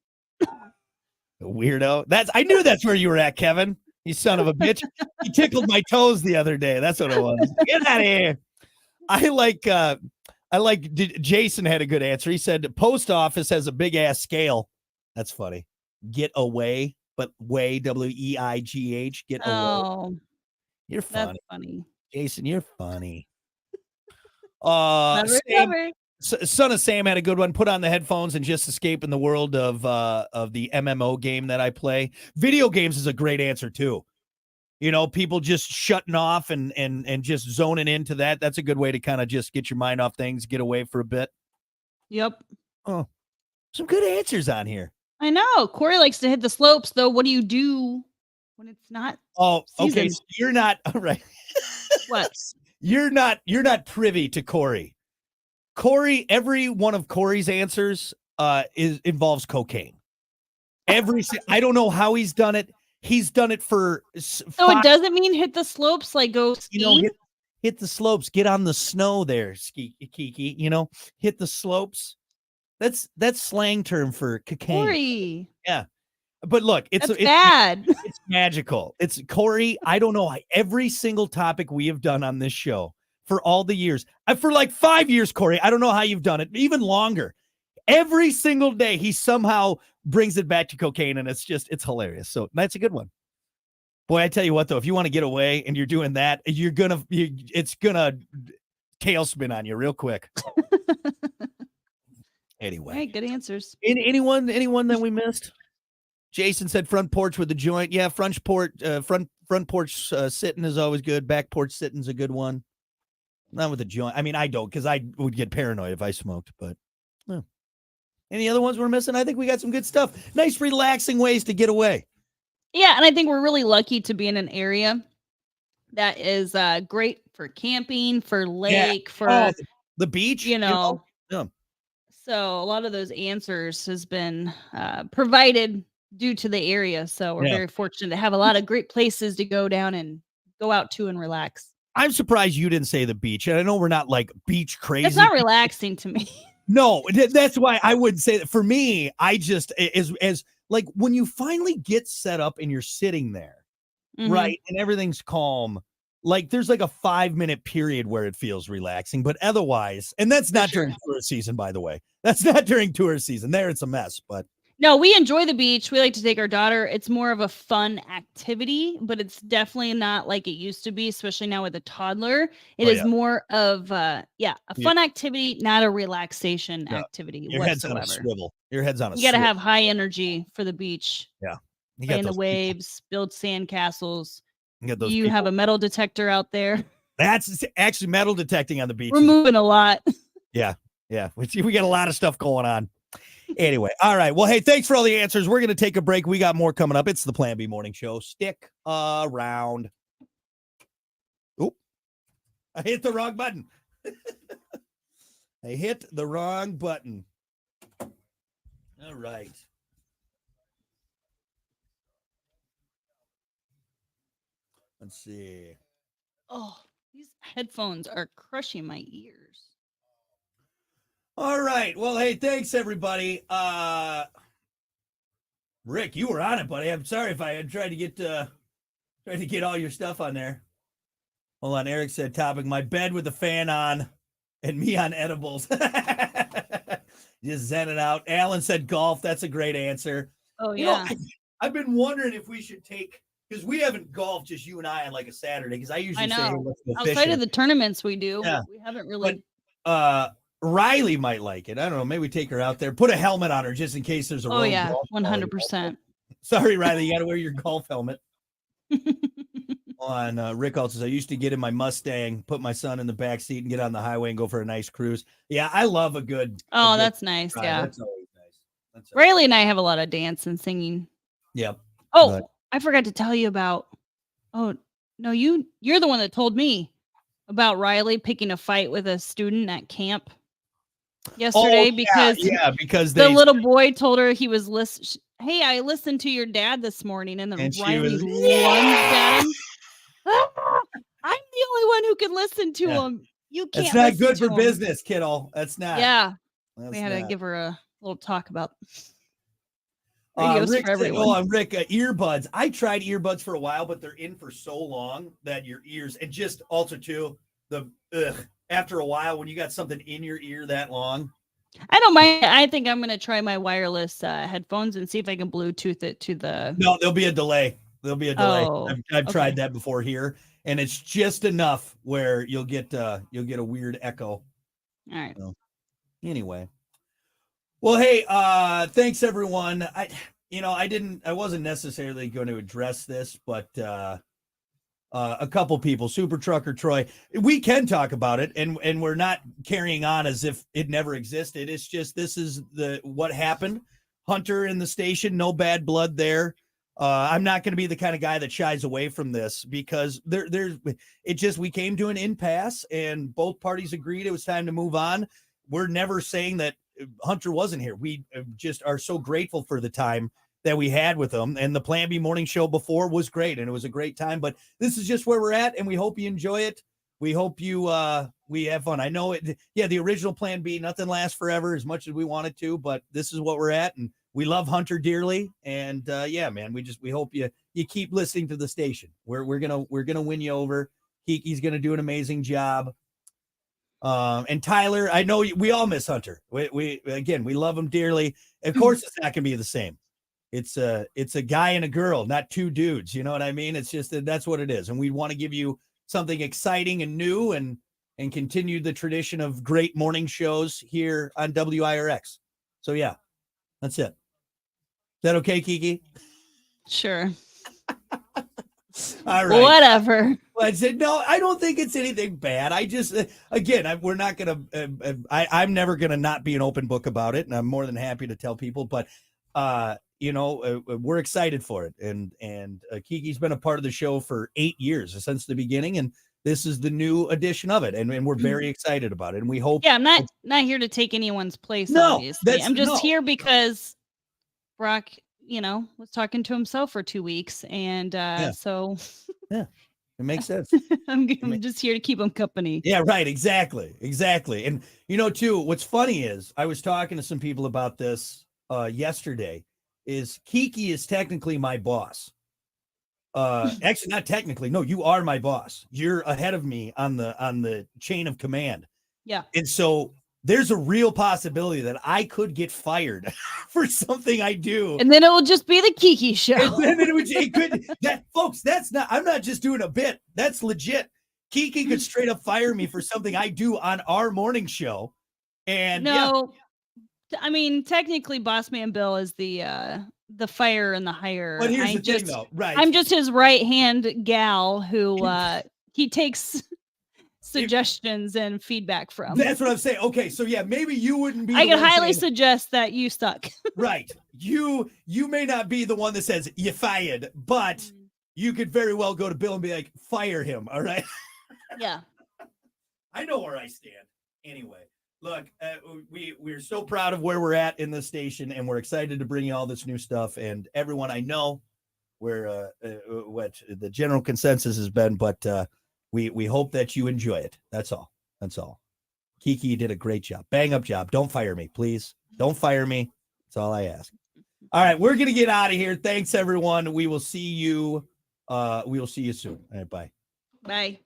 Weirdo. I knew that's where you were at, Kevin. You son of a bitch. You tickled my toes the other day. That's what it was. Get out of here. Jason had a good answer. He said the post office has a big ass scale. That's funny. Get away, but way, WEIGH. Get away. You're funny. That's funny. Jason, you're funny. Son of Sam had a good one. Put on the headphones and just escape in the world of the MMO game that I play. Video games is a great answer too. You know, people just shutting off and just zoning into that. That's a good way to kind of just get your mind off things, get away for a bit. Yep. Oh, some good answers on here. I know. Corey likes to hit the slopes, though. What do you do when it's not? Oh, season? Okay. So you're not all right. What? You're not privy to Corey. Every one of Corey's answers involves cocaine. I don't know how he's done it. He's done it for. So it doesn't mean hit the slopes, like go ski. You know, hit the slopes, get on the snow there, Kiki. You know, hit the slopes. That's slang term for cocaine. Corey. Yeah, but look, it's bad. It's magical. It's Corey. I don't know every single topic we have done on this show. For all the years, for like 5 years, Corey, I don't know how you've done it, even longer. Every single day, he somehow brings it back to cocaine, and it's hilarious. So that's a good one. Boy, I tell you what, though, if you want to get away and you're doing that, it's gonna tailspin on you real quick. Anyway, hey, good answers. Anyone that we missed? Jason said front porch with the joint. Yeah, front porch sitting is always good. Back porch sitting's a good one. Not with a joint. I mean, I don't, because I would get paranoid if I smoked, but any other ones we're missing? I think we got some good stuff. Nice, relaxing ways to get away. Yeah, and I think we're really lucky to be in an area that is great for camping, for lake, for the beach. You know. Yeah. So a lot of those answers has been provided due to the area. So we're very fortunate to have a lot of great places to go down and go out to and relax. I'm surprised you didn't say the beach. And I know we're not like beach crazy. It's not relaxing to me. No, that's why I wouldn't say that. For me, I just as like when you finally get set up and you're sitting there, right, and everything's calm. Like there's like a 5-minute period where it feels relaxing, but otherwise, and that's not during tourist season, by the way. That's not during tourist season. There, it's a mess, but. No, we enjoy the beach. We like to take our daughter. It's more of a fun activity, but it's definitely not like it used to be, especially now with a toddler. It is more of a fun activity, not a relaxation activity Your whatsoever. Head's on a swivel. Your head's on a You got to have high energy for the beach. Yeah. Play in the waves, build sand castles. You have a metal detector out there. That's actually metal detecting on the beach. We're moving a lot. Yeah. We got a lot of stuff going on. Anyway, all right. Well, hey, thanks for all the answers. We're going to take a break. We got more coming up. It's the Plan B Morning Show. Stick around. Oop. I hit the wrong button. I hit the wrong button. All right. Let's see. Oh, these headphones are crushing my ears. All right. Well, hey, thanks everybody. Rick, you were on it, buddy. I'm sorry if I had tried to get all your stuff on there. Hold on. Eric said topic, my bed with the fan on and me on edibles. Just zenning out. Alan said golf. That's a great answer. Oh, yeah. I've been wondering if we should take because we haven't golfed just you and I on like a Saturday. Because I usually say, hey, let's go outside fishing. of the tournaments we do, Yeah. we haven't really. But Riley might like it. I don't know. Maybe we take her out there, put a helmet on her just in case there's a road. Yeah, 100%. Sorry, Riley, you got to wear your golf helmet. On Rick also says, I used to get in my Mustang, put my son in the back seat, and get on the highway and go for a nice cruise. Yeah, I love a good. That's nice. Ride. Yeah, that's always nice. Riley and I have a lot of dance and singing. Yep. Oh, I forgot to tell you about. Oh no, you're the one that told me about Riley picking a fight with a student at camp yesterday because the little boy told her he was listening. Hey, I listened to your dad this morning, and then Riley lunged at him. I'm the only one who can listen to him. You can't. It's not good for business, kiddo. That's not. Yeah. We had to give her a little talk about radios for everyone. Rick, earbuds. I tried earbuds for a while, but they're in for so long that your ears, and just also too, after a while when you got something in your ear that long. I don't mind. I think I'm going to try my wireless headphones and see if I can Bluetooth it to the. No, there'll be a delay. I've tried that before here, and it's just enough where you'll get a weird echo. All right. So, anyway, well, hey, thanks everyone. I wasn't necessarily going to address this, but a couple people, Super Trucker Troy, we can talk about it, and we're not carrying on as if it never existed. It's just this is what happened. Hunter in the station, no bad blood there. I'm not going to be the kind of guy that shies away from this because we came to an impasse and both parties agreed it was time to move on. We're never saying that Hunter wasn't here. We just are so grateful for the time that we had with him, and the Plan B morning show before was great and it was a great time, but this is just where we're at and we hope you enjoy it. We hope we have fun. I know the original Plan B, nothing lasts forever as much as we want it to, but this is what we're at. And we love Hunter dearly. And man, we hope you keep listening to the station. We're going to win you over. Kiki's going to do an amazing job. And Tyler, I know we all miss Hunter. We love him dearly. Of course, it's not going to be the same. It's a guy and a girl, not two dudes. You know what I mean? It's just that's what it is. And we want to give you something exciting and new and continue the tradition of great morning shows here on WIRX. So yeah, that's it. Is that okay, Kiki? Sure. All right. Whatever. Well, I said, no, I don't think it's anything bad. I just, we're not going to, I'm never going to not be an open book about it. And I'm more than happy to tell people, but, we're excited for it. And Kiki's been a part of the show for 8 years since the beginning. And this is the new edition of it. And we're very excited about it. And we hope. Yeah, I'm not here to take anyone's place. No, obviously. I'm just here because Brock, was talking to himself for 2 weeks. And so. Yeah. It makes sense. I'm just here to keep him company. Yeah, right. Exactly. And, too, what's funny is I was talking to some people about this yesterday is Kiki is technically my boss. Actually, not technically. No, you are my boss. You're ahead of me on the chain of command. Yeah. And so there's a real possibility that I could get fired for something I do. And then it will just be the Kiki show. And then it could, folks, I'm not just doing a bit. That's legit. Kiki could straight up fire me for something I do on our morning show. And no, I mean, technically Boss Man Bill is the fire and the hire. But here's the thing though, right? I'm just his right hand gal who he takes suggestions and feedback from. That's what I'm saying. Okay, so yeah, maybe you wouldn't be. I could highly suggest that you suck. Right. You may not be the one that says you fired, but you could very well go to Bill and be like, fire him. All right. Yeah. I know where I stand. Anyway, look, we're so proud of where we're at in the station, and we're excited to bring you all this new stuff. And everyone, I know where what the general consensus has been, but we hope that you enjoy it. That's all. Kiki, you did a great job. Bang up job. Don't fire me, please. Don't fire me. That's all I ask. All right, we're gonna get out of here. Thanks, everyone. We will see you. We will see you soon. All right, bye. Bye.